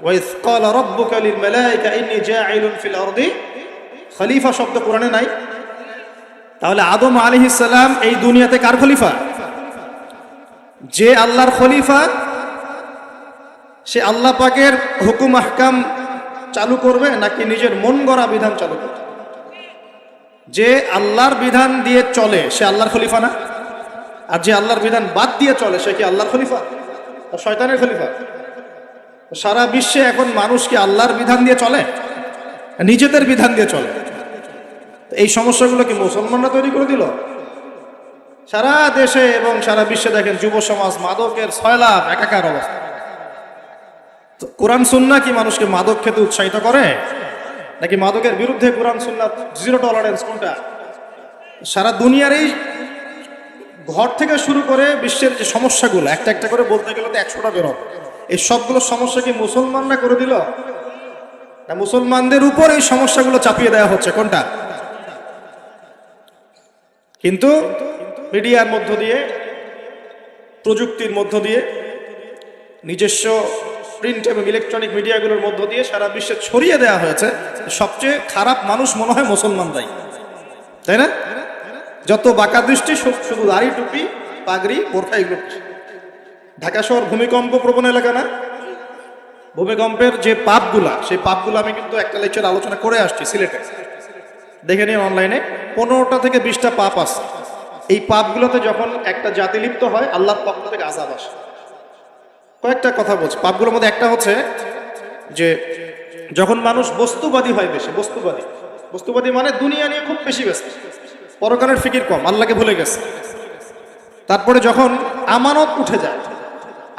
Wise ক্বালা রাব্বুকা লিল মালায়েকা ইন্নী জাঈলুন feel আরদি খলিফা শব্দ কোরআনে নাই। তাহলে আদম আলাইহিস সালাম এই দুনিয়াতে কার খলিফা? যে আল্লাহর খলিফা সে আল্লাহ পাকের হুকুম আহকাম চালু করবে নাকি নিজের মন গড়া বিধান চালু করবে? যে আল্লাহর বিধান দিয়ে চলে সে আল্লাহর খলিফা না? আর যে আল্লাহর বিধান বাদ দিয়ে চলে সে কি আল্লাহর খলিফা না শয়তানের খলিফা? সারা বিশ্বে এখন মানুষ কি আল্লাহর বিধান দিয়ে চলে, নিজেদের বিধান দিয়ে চলে? এই সমস্যাগুলো কি মুসলমানরা তৈরি করে দিল? সারা দেশে এবং সারা বিশ্বে দেখেন যুব সমাজ মাদকের সয়লাভ, একাকার অবস্থা। কোরআন সুন্নাহ কি মানুষকে মাদক খেতে উৎসাহিত করে নাকি মাদকের বিরুদ্ধে কোরআন সুন্নাহ জিরো টলারেন্স কোনটা? সারা দুনিয়ার এই ঘর থেকে শুরু করে বিশ্বের যে সমস্যাগুলো একটা একটা করে বলতে গেলে তো 100টা বের হবে। এই সবগুলো সমস্যা কি মুসলমানরা করে দিল না মুসলমানদের উপর এই সমস্যাগুলো চাপিয়ে দেওয়া হচ্ছে? কোনটা? কিন্তু মিডিয়ার মধ্য দিয়ে, প্রযুক্তির মধ্য দিয়ে, নিজস্ব প্রিন্ট এবং ইলেকট্রনিক মিডিয়াগুলোর মধ্য দিয়ে সারা বিশ্বে ছড়িয়ে দেওয়া হয়েছে সবচেয়ে খারাপ মানুষ মনে হয় মুসলমানরাই, তাই না? যত বাঁকা দৃষ্টি শুধু দাড়ি, টুপি, পাগড়ি, বোরখা, এগুলো। ঢাকা শহর ভূমিকম্প প্রবণ এলাকা না? ভূমিকম্পের যে পাপগুলা, সেই পাপগুলো আমি কিন্তু একটা লেকচার আলোচনা করে আসছি সিলেটে, দেখে নিন অনলাইনে। 15টা থেকে 20টা পাপ আছে। এই পাপগুলোতে যখন একটা জাতি লিপ্ত হয় আল্লাহর পক্ষ থেকে আযাব আসে। কয়েকটা কথা বলছি। পাপগুলোর মধ্যে একটা হচ্ছে যে যখন মানুষ বস্তুবাদী হয়, বেশি বস্তুবাদী মানে দুনিয়া নিয়ে খুব বেশি ব্যস্ত, পরকালের ফিকির কম, আল্লাহকে ভুলে গেছে। তারপরে যখন আমানত উঠে যায়,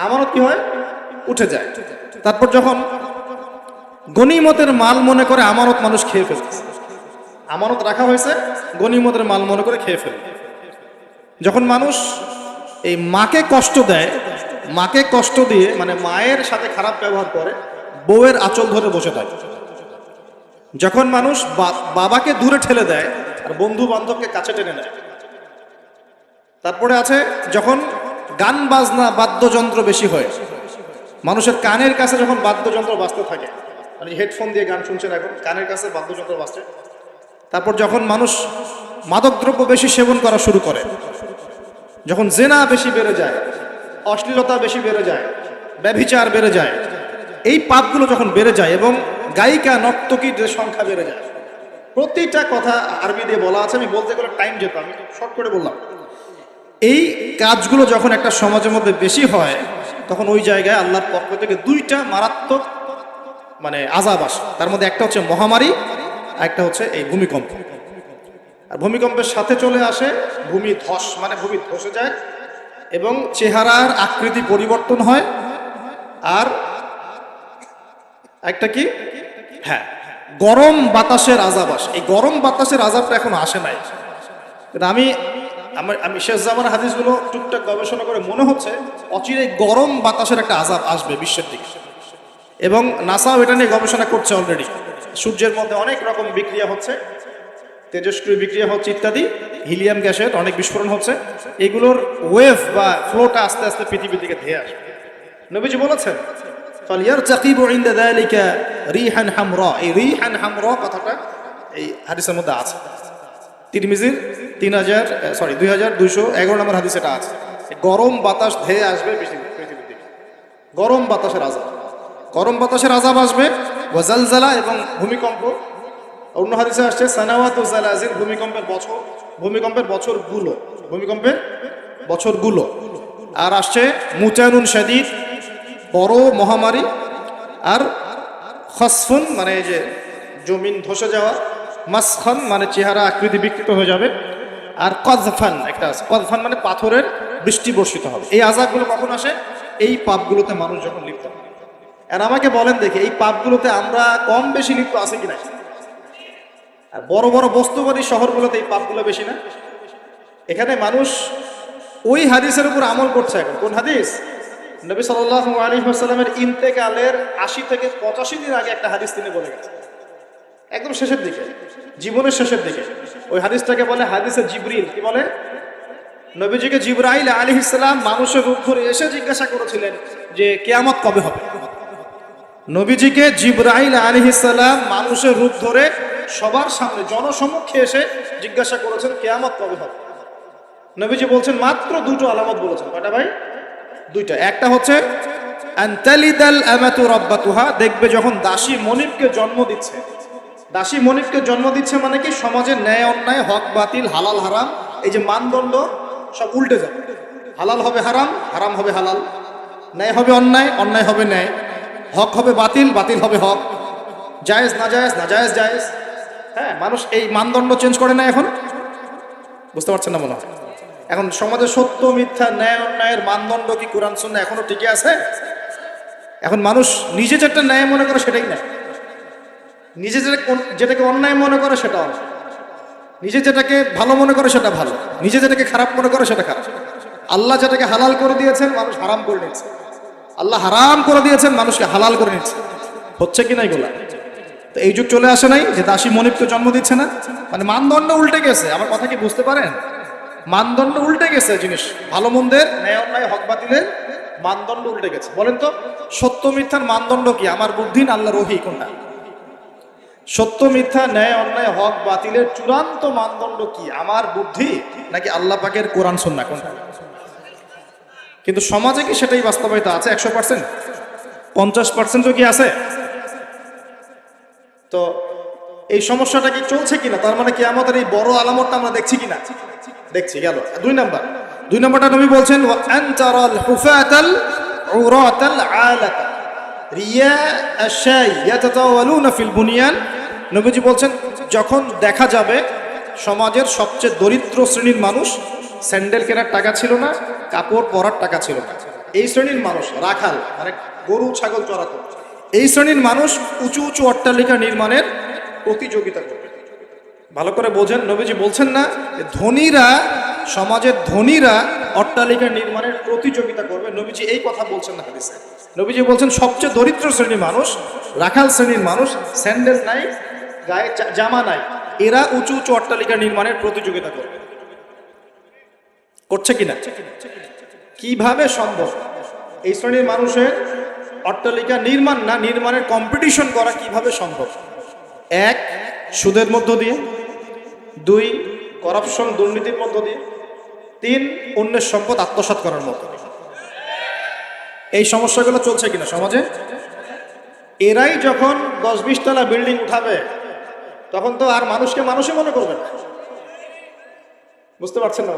আমানত কি হয়? উঠে যায়। তারপর যখন গনিমতের মাল মনে করে আমানত মানুষ খেয়ে ফেলছে, আমানত রাখা হয়েছে গনিমতের মাল মনে করে খেয়ে ফেলে। যখন মানুষ এই মাকে কষ্ট দেয়, মাকে কষ্ট দিয়ে মানে মায়ের সাথে খারাপ ব্যবহার করে, বউয়ের আঁচল ধরে বসে থাকে। যখন মানুষ বাবাকে দূরে ঠেলে দেয় আর বন্ধু বান্ধবকে কাছে টেনে নেয়। তারপরে আছে যখন গান বাজনা বাদ্যযন্ত্র বেশি হয়, মানুষের কানের কাছে যখন বাদ্যযন্ত্র বাজতে থাকে, মানে হেডফোন দিয়ে গান শুনছেন এখন, কানের কাছে বাদ্যযন্ত্র বাজছে। তারপর যখন মানুষ মাদকদ্রব্য বেশি সেবন করা শুরু করে, যখন জেনা বেশি বেড়ে যায়, অশ্লীলতা বেশি বেড়ে যায়, ব্যভিচার বেড়ে যায়, এই পাপগুলো যখন বেড়ে যায় এবং গায়িকা নর্তকীর সংখ্যা বেড়ে যায়। প্রতিটা কথা আরবি দিয়ে বলা আছে, আমি বলতে গেলে টাইম যেত, আমি শর্ট করে বললাম। এই কাজগুলো যখন একটা সমাজের মধ্যে বেশি হয় তখন ওই জায়গায় আল্লাহর পক্ষ থেকে 2টা মারাত্মক মানে আযাব আসে। তার মধ্যে একটা হচ্ছে মহামারী, আর একটা হচ্ছে এই ভূমিকম্প। আর ভূমিকম্পের সাথে চলে আসে ভূমিধস, মানে ভূমি ধসে যায় এবং চেহারার আকৃতি পরিবর্তন হয়। আর একটা কি, হ্যাঁ, গরম বাতাসের আযাব আসে। এই গরম বাতাসের আযাবটা এখন আসে নাই, কিন্তু আমি শেষ জামানার হাদিসগুলো টুকটাক গবেষণা করে মনে হচ্ছে অচিরেই গরম বাতাসের একটা আযাব আসবে বিশ্বের দিকে। এবং নাসাও এটা নিয়ে গবেষণা করছে অলরেডি। সূর্যের মধ্যে অনেক রকম বিক্রিয়া হচ্ছে, তেজস্ক্রিয় বিক্রিয়া হচ্ছে ইত্যাদি, হিলিয়াম গ্যাসের অনেক বিস্ফোরণ হচ্ছে। এগুলোর ওয়েভ বা ফ্লোটা আস্তে আস্তে পৃথিবীর দিকে ধেয়ে আসবে। নবীজি বলেছেন ফালিয়ারতাকিবু ইনদা যালিকা রিহান হামরা। এই রিহান হামরা কথাটা এই হাদিসের মধ্যে আছে। তিরমিজির 2211 নম্বর হাদিস এটা আছে। গরম বাতাস ধেয়ে আসবে পৃথিবীর দিকে, গরম বাতাসের আযাব, গরম বাতাসের আযাব আসবে। ওয়াজালজালা এবং ভূমিকম্প। অন্য হাদিসে আসছে সানাওয়াতু জালাজিল, ভূমিকম্পের বছরগুলো। আর আসছে মুতানুন শাদীদ, বড় মহামারী। আর খসফুন মানে এই যে জমিন ধসে যাওয়া, মাসখান মানে চেহারা আকৃতি বিকৃত হয়ে যাবে। আর কযফান একটা আছে, কযফান মানে পাথরের বৃষ্টি বর্ষিত হবে। এই আযাবগুলো কখন আসে? এই পাপগুলোতে মানুষ যখন লিপ্ত হয়। আর আমাকে বলেন দেখি, এই পাপগুলোতে আমরা কম বেশি লিপ্ত আছে কিনা? আর বড় বড় বস্তুবাদী শহরগুলোতে এই পাপগুলো বেশি না? এখানে মানুষ ওই হাদিসের উপর আমল করছে। এখন কোন হাদিস? নবী সাল্লাল্লাহু আলাইহি ওয়াসাল্লামের ইন্তেকালের 80 থেকে 85 দিন আগে একটা হাদিস তিনি বলে গেছেন, একদম শেষের দিকে, জীবনের শেষের দিকে। ওই হাদিসটাকে বলে হাদিসে জিবরিল। কি বলে? নবীজিকে জিবরাইল আলাইহিস সালাম মানুষের রূপ ধরে এসে জিজ্ঞাসা করেছিলেন যে কিয়ামত কবে হবে। নবীজিকে জিবরাইল আলাইহিস সালাম মানুষের রূপ ধরে সবার সামনে জনসমক্ষে এসে জিজ্ঞাসা করেছেন কিয়ামত কবে হবে। নবীজি বলছেন মাত্র দুটো আলামত বলেছেন। কয়টা ভাই? দুইটা। একটা হচ্ছে আনতালিদাল আমাতু রাব্বাতুহা, দেখবে যখন দাসী মনিবকে জন্ম দিচ্ছে। দাসী মনিবকে জন্ম দিচ্ছে মানে কি, সমাজের ন্যায় অন্যায়, হক বাতিল, হালাল হারাম, এই যে মানদণ্ড সব উল্টে যাবে। হালাল হবে হারাম, হারাম হবে হালাল, ন্যায় হবে অন্যায়, অন্যায় হবে ন্যায়, হক হবে বাতিল, বাতিল হবে হক, জায়েজ নাজায়েজ, নাজায়েজ জায়েজ। হ্যাঁ, মানুষ এই মানদণ্ড চেঞ্জ করে না এখন। বুঝতে পারছেন না মনে হয়? এখন সমাজে সত্য মিথ্যা, ন্যায় অন্যায়ের মানদণ্ড কি কোরআন সুন্নাহ এখনো টিকে আছে? এখন মানুষ নিজে যেটা ন্যায় মনে করে সেটাই ন্যায়, নিজে যেটাকে অন্যায় মনে করে সেটা অন্যায়, নিজে যেটাকে ভালো মনে করে সেটা ভালো, নিজে যেটাকে খারাপ মনে করে সেটা খারাপ। আল্লাহ যেটাকে হালাল করে দিয়েছেন মানুষ হারাম করে নিচ্ছে, আল্লাহ হারাম করে দিয়েছেন মানুষকে হালাল করে নিচ্ছে। হচ্ছে কি না এগুলা? তো এই যুগ চলে আসে নাই যে দাসী মনিবকে জন্ম দিচ্ছে না? মানে মানদণ্ড উল্টে গেছে। আমার কথা কি বুঝতে পারেন? মানদণ্ড উল্টে গেছে, জিনিস ভালো মন্দের, ন্যায় অন্যায়, হক বাতিলের মানদণ্ড উল্টে গেছে। বলেন তো সত্য মিথ্যার মানদণ্ড কি? আমার বুদ্ধি না আল্লাহর ওহী? কোনটা? সত্য মিথ্যা, ন্যায় অন্যায়, হক বাতিলের চূড়ান্ত মানদণ্ড কি? আমার বুদ্ধি নাকি আল্লাহ পাকের কোরআন সুন্নাহ? কোনটা? কিন্তু সমাজে কি সেটাই বাস্তবায়িত আছে 100%? 50% কি আছে? তো এই সমস্যাটা কি চলছে কিনা? তার মানে কি আমাদের এই বড় আলামতটা আমরা দেখছি কিনা? দেখছি। গেল দুই নাম্বারটা নবী বলছেন ওয়া আনতারাল হুফাতাল উরাতাল আলাতা রিয়া আশাই ইয়াতাতাওয়ালুনা ফিল বুনিয়ান। নবীজি বলছেন যখন দেখা যাবে সমাজের সবচেয়ে দরিদ্র শ্রেণীর মানুষ, স্যান্ডেল কেনার টাকা ছিল না, কাপড় পরার টাকা ছিল না, এই শ্রেণীর মানুষ, রাখাল মানে গরু ছাগল চড়াতো, এই শ্রেণীর মানুষ উঁচু উঁচু অট্টালিকা নির্মাণের প্রতিযোগিতা করবে। ভালো করে বোঝেন, নবীজি বলছেন না ধনীরা, সমাজের ধনীরা অট্টালিকা নির্মাণের প্রতিযোগিতা করবে। নবীজি এই কথা বলছেন না হাদিসে। নবীজি বলছেন সবচেয়ে দরিদ্র শ্রেণীর মানুষ, রাখাল শ্রেণীর মানুষ, স্যান্ডেল নাই, গায়ে জামা নাই, এরা উঁচু উঁচু অট্টালিকা নির্মাণের প্রতিযোগিতা করবে। করছে কিনা? কিভাবে সম্ভব এই শ্রেণীর মানুষের অট্টালিকা নির্মাণ না, নির্মাণের কম্পিটিশন করা কিভাবে সম্ভব? এক, সুদের মধ্য দিয়ে; দুই, করাপশন দুর্নীতির মধ্য দিয়ে; তিন, অন্যের সম্পদ আত্মসাৎ করার মধ্য দিয়ে। এই সমস্যাগুলো চলছে কিনা সমাজে? এরাই যখন 10-20 তলা বিল্ডিং উঠাবে তখন তো আর মানুষকে মানুষই মনে করবে না। বুঝতে পারছেন না?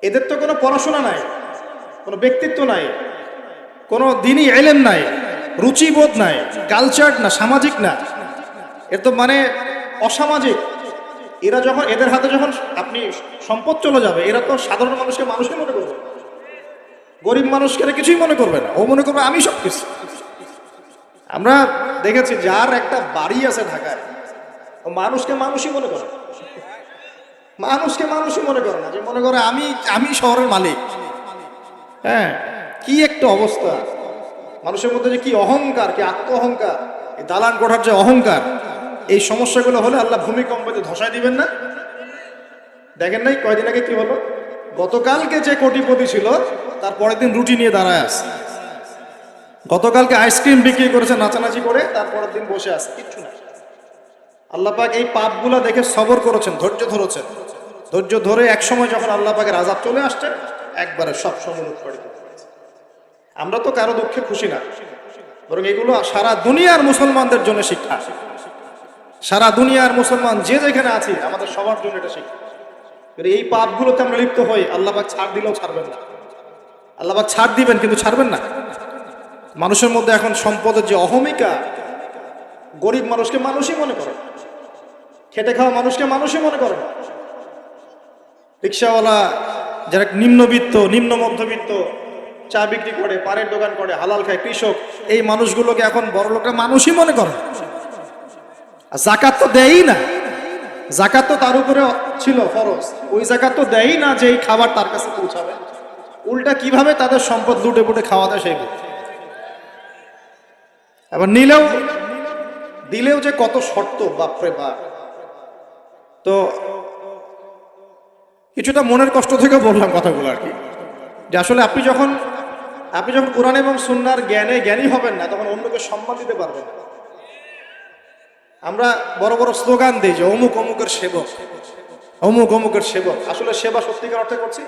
এদের তো কোনো পড়াশোনা নাই, কোনো ব্যক্তিত্ব নাই, কোনো দিনই ইলম নাই, রুচিবোধ নাই, কালচার না, সামাজিক না, এর তো মানে অসামাজিক। এরা যখন, এদের হাতে যখন আপনি সম্পদ চলে যাবে, এরা তো সাধারণ মানুষকে মানুষই মনে করবে, গরিব মানুষকে এরা কিছুই মনে করবে না। ও মনে করবে আমি সব কিছু। আমরা দেখেছি যার একটা বাড়ি আছে ঢাকায়, ও মানুষকে মানুষই মনে করে, মানুষকে মানুষই মনে করে না, যে মনে করে আমি শহরের মালিক। হ্যাঁ, কি একটা অবস্থা মানুষের মধ্যে, যে কি অহংকার, কি আত্ম অহংকার, এই দালান কোঠার যে অহংকার। এই সমস্যাগুলো হলে আল্লাহ ভূমিকম্পে ধসায় দিবেন না? দেখেন নাই কয়দিন আগে কি হলো? গতকালকে যে কোটিপতি ছিল তার পরের দিন রুটি নিয়ে দাঁড়ায় আছে। গতকালকে আইসক্রিম বিক্রি করেছে নাচানাচি করে, তার পরের দিন বসে আছে, কিচ্ছু না। আল্লাহ পাক এই পাপগুলা দেখে সবর করেছেন, ধৈর্য ধরেছেন। ধৈর্য ধরে এক সময় যখন আল্লাহ পাকের আযাব চলে আসছে, একবারে সব সময় উৎপাদিত করেছে। আমরা তো কারো দুঃখে খুশি না, বরং এগুলো সারা দুনিয়ার মুসলমানদের জন্য শিক্ষা। সারা দুনিয়ার মুসলমান যে যেখানে আছি আমাদের সবার জন্য এটা শিক্ষা। এই পাপগুলোতে আমরা লিপ্ত হই, আল্লাহ পাক ছাড় দিলেও ছাড়বেন না। আল্লাহ পাক ছাড় দিবেন কিন্তু ছাড়বেন না। মানুষের মধ্যে এখন সম্পদের যে অহমিকা, গরিব মানুষকে মানুষই মনে করে, খেটে খাওয়া মানুষকে মানুষই মনে করে না। রিক্সাওয়ালা যারা নিম্নবিত্ত, নিম্ন মধ্যবিত্ত, চা বিক্রি করে, পানের দোকান করে, হালাল খায়, কৃষক, এই মানুষগুলোকে এখন বড় লোকরা মানুষই মনে করে। যাকাত তো দেয়ই না, যাকাত তো তার উপরে ছিল ফরজ, ওই যাকাত তো দেয়ই না যে এই খাবার তার কাছে পৌঁছাবে। উল্টা কিভাবে তাদের সম্পদ লুটে পুটে খাওয়া দেয় সেই বুঝে। আবার দিলেও যে কত শর্ত, বাপরে বাপ। তো কিছুটা মনের কষ্ট থেকে বললাম কথাগুলো আর কি, যে আসলে আপনি যখন আপনি যখন কোরআন এবং সুন্নাহর জ্ঞানী হবেন না, তখন অন্যকে সম্মান দিতে পারবেন না। আমরা বড় বড় স্লোগান দিই যে অমুক অমুকের সেবক, অমুক অমুকের সেবক। আসলে সেবা সত্যিকার অর্থে করছি?